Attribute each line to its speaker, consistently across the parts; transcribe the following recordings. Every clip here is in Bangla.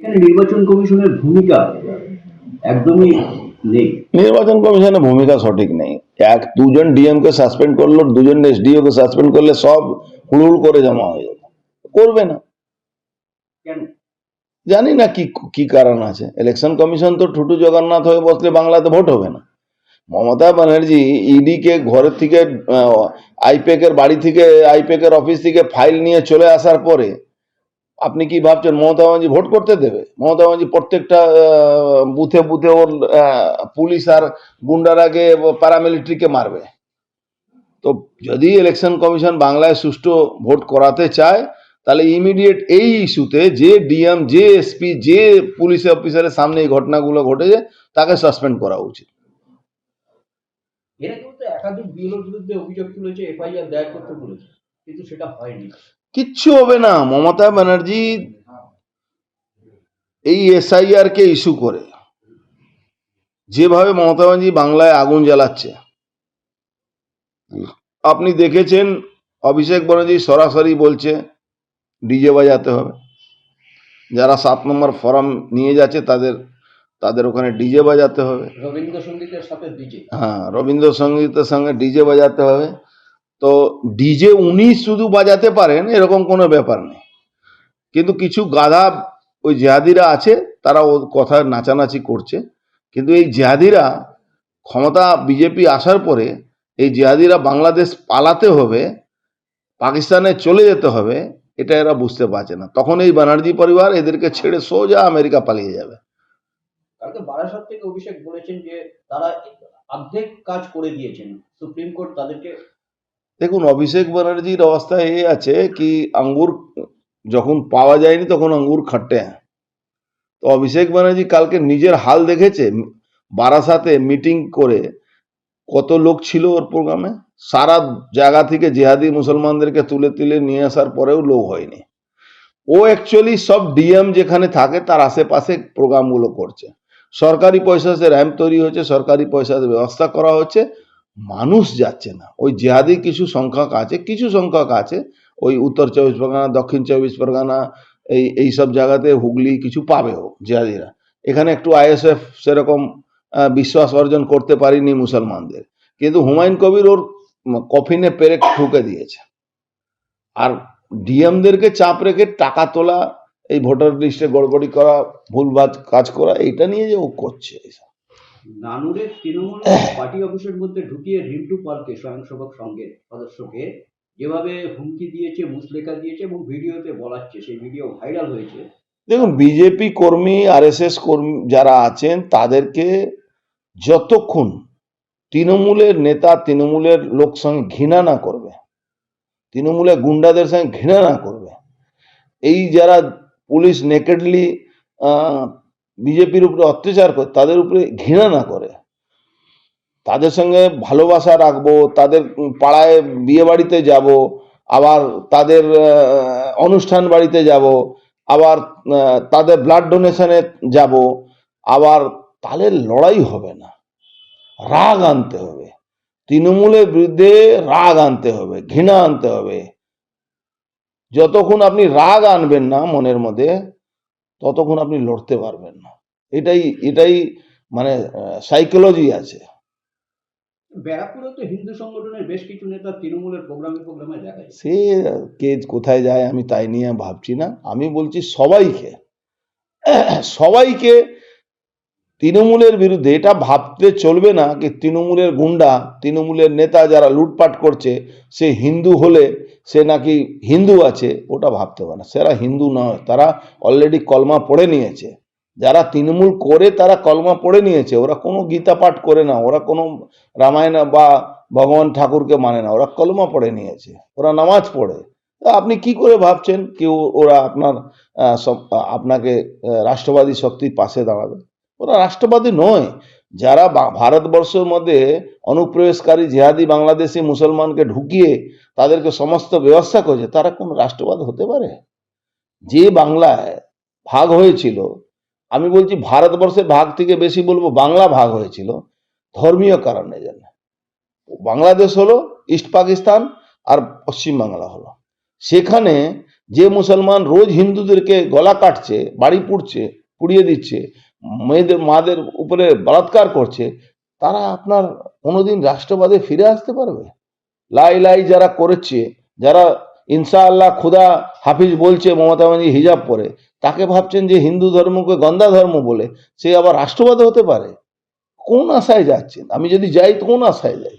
Speaker 1: এখানে নির্বাচন কমিশনের ভূমিকা একদমই নেই।
Speaker 2: নির্বাচন কমিশনের ভূমিকা সঠিক নেই। এক দুজন ডিএম কে সাসপেন্ড করলো, দুজন এসডিও কে সাসপেন্ড করলে সব হুড়হুড় করে জমা হয়ে যাবে। করবে না,
Speaker 1: কেন?
Speaker 2: জানি না কি কি কারণ আছে। ইলেকশন কমিশন তো ঠুটু জগন্নাথ হয়ে বসলে বাংলাতে ভোট হবে না। মমতা ব্যানার্জি ইডি কে ঘরের থেকে আইপ্যাক এর বাড়ি থেকে, আইপ্যাক এর অফিস থেকে ফাইল নিয়ে চলে আসার পরে আপনি কি ভাবছেন মমতা ব্যানার্জি ভোট করতে দেবে? মমতা ব্যানার্জি প্রত্যেকটা বুথে বুথে ওর পুলিশ আর গুন্ডার আগে প্যারামিলিটারিকে মারবে। তো যদি ইলেকশন কমিশন বাংলায় সুষ্ঠু ভোট করাতে চায় তাহলে ইমিডিয়েট এই ইস্যুতে যে ডিএম, যে এসপি, যে পুলিশ অফিসারের সামনে এই ঘটনাগুলো ঘটেছে তাকে সাসপেন্ড করা উচিত।
Speaker 1: এরা কিন্তু একাধিক বিএলওর বিরুদ্ধে অভিযোগ তুলেছে, এফআইআর দায়ের করতে বলেছে, কিন্তু সেটা হয়নি।
Speaker 2: কিচ্ছু হবে না। মমতা ব্যানার্জি এই এসআইআর কে ইস্যু করে যেভাবে মমতা ব্যানার্জি বাংলায় আগুন জ্বালাচ্ছে, আপনি দেখেছেন অভিষেক ব্যানার্জি সরাসরি বলছে ডিজে বাজাতে হবে। যারা 7 নম্বর ফর্ম নিয়ে যাচ্ছে তাদের ওখানে ডিজে বাজাতে হবে।
Speaker 1: রবীন্দ্রসঙ্গীতের সাথে ডিজে।
Speaker 2: হ্যাঁ, রবীন্দ্রসঙ্গীতের সঙ্গে ডিজে বাজাতে হবে। তো ডিজে উনি শুধু বাজাতে পারেন এরকম কোনো ব্যাপার নেই, কিন্তু কিছু গাধা ওই জেহাদিরা আছে, তারা ও কথা নাচানাচি করছে। কিন্তু এই জেহাদিরা ক্ষমতা বিজেপি আসার পরে এই জেহাদিরা বাংলাদেশ পালাতে হবে, পাকিস্তানে চলে যেতে হবে, এটা এরা বুঝতে পারছে না। তখন এই ব্যানার্জি পরিবার এদেরকে ছেড়ে সোজা আমেরিকা পালিয়ে যাবে।
Speaker 1: কালকে বারাসাত থেকে অভিষেক বলেছেন যে তারা অর্ধেক কাজ করে দিয়েছেন, সুপ্রিম কোর্ট তাদেরকে।
Speaker 2: দেখুন, অভিষেক ব্যানার্জির অবস্থা এই আছে কি আঙ্গুর যখন পাওয়া যায়নি তখন আঙ্গুর খাটে। তো অভিষেক ব্যানার্জি কালকে নিজের হাল দেখেছে। বারাসাতে মিটিং করে কত লোক ছিল ওর প্রোগ্রামে, সারা জায়গা থেকে জিহাদি মুসলমানদেরকে তুলে তুলে নিয়ে আসার পরেও লোক হয়নি। ও অ্যাকচুয়ালি সব ডিএম যেখানে থাকে তার আশেপাশে প্রোগ্রামগুলো করছে। সরকারি পয়সা সে র্যাম্প তৈরি হচ্ছে, সরকারি পয়সার ব্যবস্থা করা হচ্ছে, মানুষ যাচ্ছে না। ওই জিহাদি কিছু সংখ্যক আছে ওই উত্তর 24 পরগনা, দক্ষিণ 24 পরগনা, এইসব জায়গাতে হুগলি কিছু পাবেও জিহাদিরা। এখানে একটু আইএসএফ সেরকম বিশ্বাস অর্জন করতে পারিনি মুসলমানদের, কিন্তু হুমায়ুন কবির ওর কফিনে পেরেক ঠুকে দিয়েছে। আর ডিএমদেরকে চাপ রেখে টাকা তোলা, এই ভোটার লিস্টে গড়বড়ি করা, ভুলভাল কাজ করা, এইটা নিয়ে যে ও করছে।
Speaker 1: নানুরের তৃণমূল পার্টি অফিসের মধ্যে ঢুকিয়ে রিন্টু পালকে, স্বয়ংসেবক সংঘের সদস্যকে যেভাবে হুমকি দিয়েছে, মুচলেখা দিয়েছে এবং ভিডিওতে বলাচ্ছে, সেই ভিডিও ভাইরাল হয়েছে।
Speaker 2: দেখুন, বিজেপি কর্মী, আরএসএস কর্মী যারা আছেন তাদেরকে যতক্ষণ তৃণমূলের নেতা, তৃণমূলের লোক সঙ্গে ঘৃণা না করবে, তৃণমূলের গুন্ডাদের সঙ্গে ঘৃণা না করবে, এই যারা পুলিশ নেকেডলি বিজেপির উপরে অত্যাচার করে তাদের উপরে ঘৃণা না করে, তাদের সঙ্গে ভালোবাসা রাখবো, তাদের পাড়ায় বিয়ে বাড়িতে যাব, আবার তাদের অনুষ্ঠান বাড়িতে যাব, আবার তাদের ব্লাড ডোনেশনে যাব, আবার তাহলে লড়াই হবে না, রাগ আনতে হবে। তৃণমূলের বিরুদ্ধে রাগ আনতে হবে, ঘৃণা আনতে হবে। যতক্ষণ আপনি রাগ আনবেন না মনের মধ্যে ততক্ষণ আপনি লড়তে পারবেন না। এটাই মানে সাইকোলজি আছে।
Speaker 1: ব্যারাকপুরে তো হিন্দু সংগঠনের বেশ কিছু নেতা তৃণমূলের প্রোগ্রামে দেখা যায়।
Speaker 2: সে কে কোথায় যায় আমি তাই নিয়ে ভাবছি না। আমি বলছি সবাইকে তৃণমূলের বিরুদ্ধে। এটা ভাবতে চলবে না কি তৃণমূলের গুন্ডা, তৃণমূলের নেতা যারা লুটপাট করছে সে হিন্দু হলে সে নাকি হিন্দু আছে, ওটা ভাবতে হবে না। সেরা হিন্দু নয়, তারা অলরেডি কলমা পড়ে নিয়েছে। যারা তৃণমূল করে তারা কলমা পড়ে নিয়েছে। ওরা কোনো গীতা পাঠ করে না, ওরা কোনো রামায়ণ বা ভগবান ঠাকুরকে মানে না, ওরা কলমা পড়ে নিয়েছে, ওরা নামাজ পড়ে। তা আপনি কি করে ভাবছেন কি ওরা আপনাকে রাষ্ট্রবাদী শক্তির পাশে দাঁড়াবে? ওরা রাষ্ট্রবাদী নয়। যারা ভারতবর্ষের মধ্যে অনুপ্রবেশকারী জিহাদি বাংলাদেশি মুসলমানকে ঢুকিয়ে তাদেরকে সমস্ত ব্যবস্থা করেছে, তারা কোন রাষ্ট্রবাদ হতে পারে? যে বাংলায় ভাগ হয়েছিল, আমি বলছি ভারতবর্ষের ভাগ থেকে বেশি বলবো বাংলা ভাগ হয়েছিল ধর্মীয় কারণে জন্য। বাংলাদেশ হলো ইস্ট পাকিস্তান আর পশ্চিম বাংলা হলো। সেখানে যে মুসলমান রোজ হিন্দুদেরকে গলা কাটছে, বাড়ি পুড়িয়ে দিচ্ছে, মেয়েদের মাদের উপরে বলাৎকার করছে, তারা আপনার কোনোদিন রাষ্ট্রবাদে ফিরে আসতে পারবে? লাই লাই যারা করেছে, যারা ইনশাআল্লাহ খুদা হাফিজ বলছে মমতা ব্যানার্জি হিজাব পরে, তাকে ভাবছেন যে হিন্দু ধর্মকে গন্দা ধর্ম বলে সে আবার রাষ্ট্রবাদ হতে পারে? কোন আশায় যাচ্ছেন? আমি যদি যাই তো কোন আশায় যাই?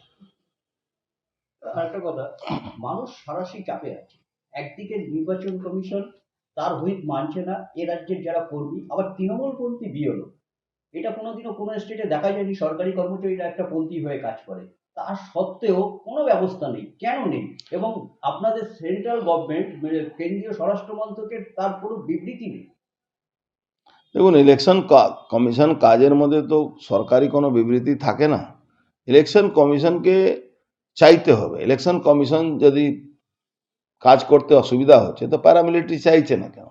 Speaker 1: আরেকটা কথা, মানুষ সরাসরি চাপে আছে। একদিকে নির্বাচন কমিশন তার হুইপ মানছে না এ রাজ্যের যারা কর্মী, আবার তৃণমূলপন্থী বিএলও। এটা কোনোদিনও কোনো স্টেটে দেখা যায়নি সরকারি কর্মচারীরা একটা পন্থী হয়ে কাজ করে। তা সত্ত্বেও কোনো ব্যবস্থা নেই। কেন নেই? এবং আপনাদের সেন্ট্রাল গভর্নমেন্ট কেন্দ্রীয় স্বরাষ্ট্র মন্ত্রকের তার কোনো বিবৃতি নেই।
Speaker 2: দেখুন, ইলেকশন কমিশন কাজের মধ্যে তো সরকারি কোনো বিবৃতি থাকে না। ইলেকশন কমিশনকে চাইতে হবে। ইলেকশন কমিশন যদি কাজ করতে অসুবিধা হচ্ছে তো প্যারামিলিটারি চাইছে না কেন?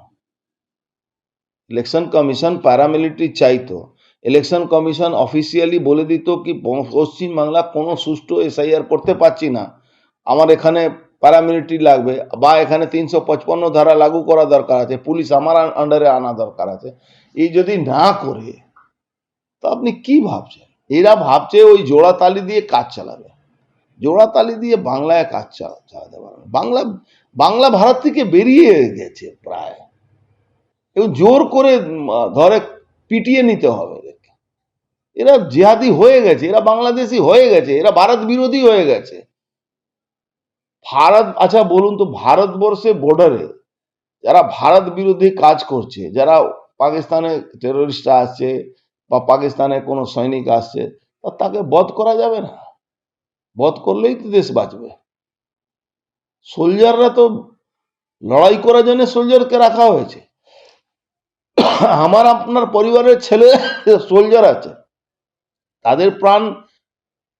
Speaker 2: ইলেকশন কমিশন প্যারামিলিটারি চাইতো। ইলেকশন কমিশন অফিসিয়ালি বলে দিত কি পশ্চিমবাংলা কোনো সুষ্ঠু এসআইআর করতে পারছি না, আমার এখানে প্যারামিলিটারি লাগবে, বা এখানে 355 ধারা লাগু করা দরকার আছে, পুলিশ আমার আন্ডারে আনা দরকার আছে। এই যদি না করে তো আপনি কি ভাবছেন? এরা ভাবছে ওই জোড়া তালি দিয়ে কাজ চালাবে। জোড়া তালি দিয়ে বাংলায় কাজ চালাতে পারবে? বাংলা ভারত থেকে বেরিয়ে গেছে প্রায়, এবং জোর করে ধরে পিটিয়ে নিতে হবে এদেরকে। এরা জিহাদি হয়ে গেছে, এরা বাংলাদেশি হয়ে গেছে, এরা ভারত বিরোধী হয়ে গেছে। আচ্ছা বলুন তো, ভারতবর্ষে বর্ডারে যারা ভারত বিরোধী কাজ করছে, যারা পাকিস্তানে টেরোরিস্ট আসছে বা পাকিস্তানে কোনো সৈনিক আসছে, তাকে বধ করা যাবে না? বধ করলেই তো দেশ বাঁচবে। সোলজাররা তো লড়াই করার জন্য সোলজারকে রাখা হয়েছে। আমার আপনার পরিবারের ছেলে সোলজার আছে, তাদের প্রাণ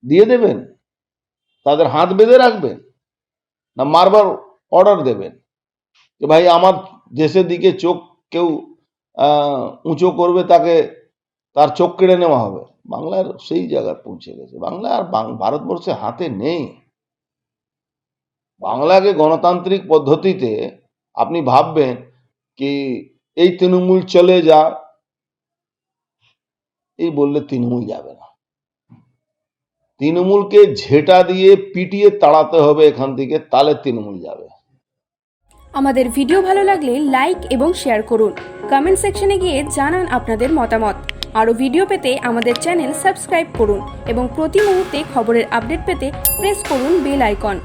Speaker 2: দিয়ে দেবেন? তাদের হাত বেঁধে রাখবেন, না মারবার অর্ডার দেবেন যে ভাই আমার দেশের দিকে চোখ কেউ উঁচু করবে তাকে তার চোখ কেড়ে নেওয়া হবে? বাংলার সেই জায়গায় পৌঁছে গেছে। বাংলা আর ভারতবর্ষে হাতে নেই। বাংলাকে গণতান্ত্রিক পদ্ধতিতে আপনি ভাববেন কি এই তৃণমূল চলে যা, এই বললে তৃণমূল যাবে না। তৃণমূলকে ঝেঁটা দিয়ে পিটিয়ে তাড়াতে হবে এখান থেকে, তাহলে তৃণমূল যাবে।
Speaker 3: আমাদের ভিডিও ভালো লাগলে লাইক এবং শেয়ার করুন। কমেন্ট সেকশনে গিয়ে জানান আপনাদের মতামত। আরও ভিডিও পেতে আমাদের চ্যানেল সাবস্ক্রাইব করুন এবং প্রতি মুহূর্তে খবরের আপডেট পেতে প্রেস করুন বেল আইকন।